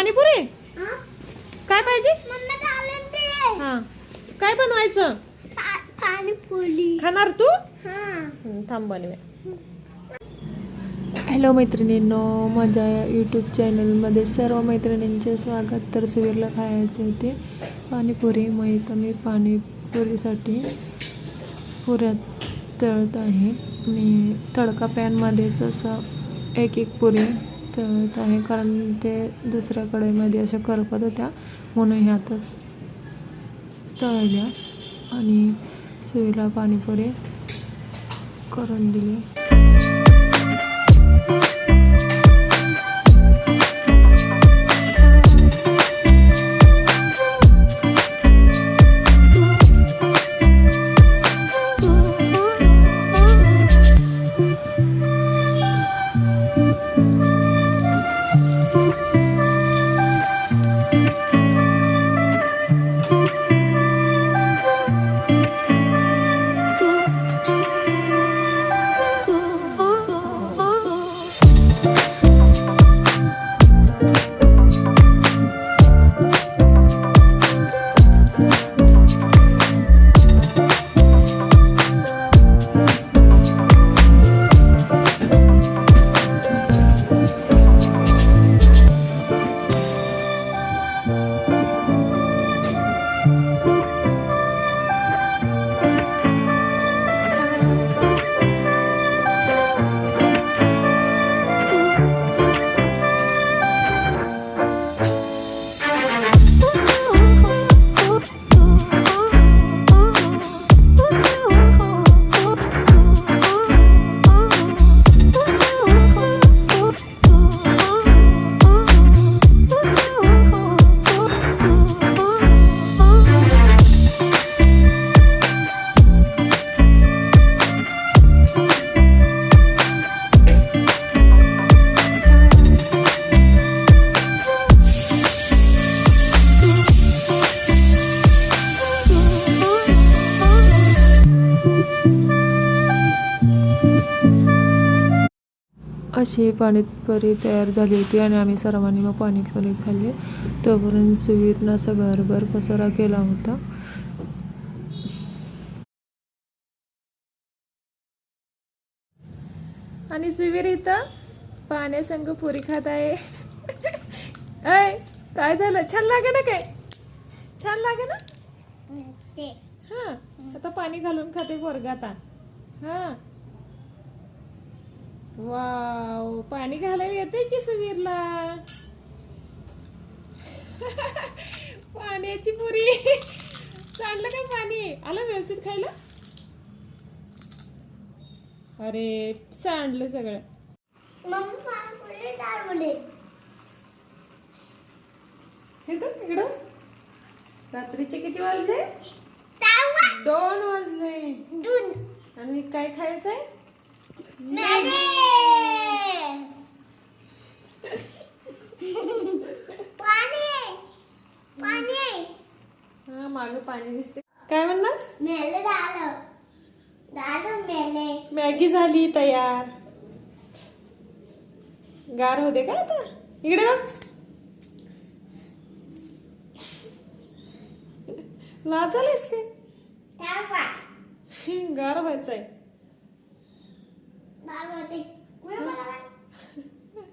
पाणीपुरी काय पाहिजे? हा काय बनवायचं? पाणीपुरी खाणार तू? थांब बनवे. हॅलो मैत्रिणींनो, माझ्या यूट्यूब चॅनलमध्ये सर्व मैत्रिणींचे स्वागत. तर सुवीरला खायचे होते पाणीपुरी, मग इथं मी पाणीपुरीसाठी पुऱ्या तळत आहे. मी तडका पॅनमध्येच असं एक पुरी तळत आहे, कारण ते दुसऱ्या कढईमध्ये अशा करपत होत्या म्हणून ह्यातच तळल्या आणि सुवीला पाणीपुरी करून दिली. अशी पाणीपुरी तयार झाली होती आणि आम्ही सर्वांनी मग पाणीपुरी खाल्ली. तोपर्यंत सुवीरनं असं घरभर पसारा केला होता. आणि सुवीर इथं पाण्यासंग पुरी खात आहे. ऐ काय झालं? छान लागे ना? काय छान लागे ना? हा आता पाणी घालून खाते पोरगा आता. हा वाव, पाणी घालायला येते की सुवीरला? पाण्याची पुरी सांडलं काय? पाणी आलं व्यवस्थित खायला? अरे सांडलं सगळं. इकडं रात्रीचे किती वाजले? 2 वाजले. आणि काय खायचंय? हा मागे पाणी दिसते. काय म्हणणार? मॅगी झाली तयार. गार होते का आता? इकडे बघ. लाजालेस काय? गार व्हायचंय.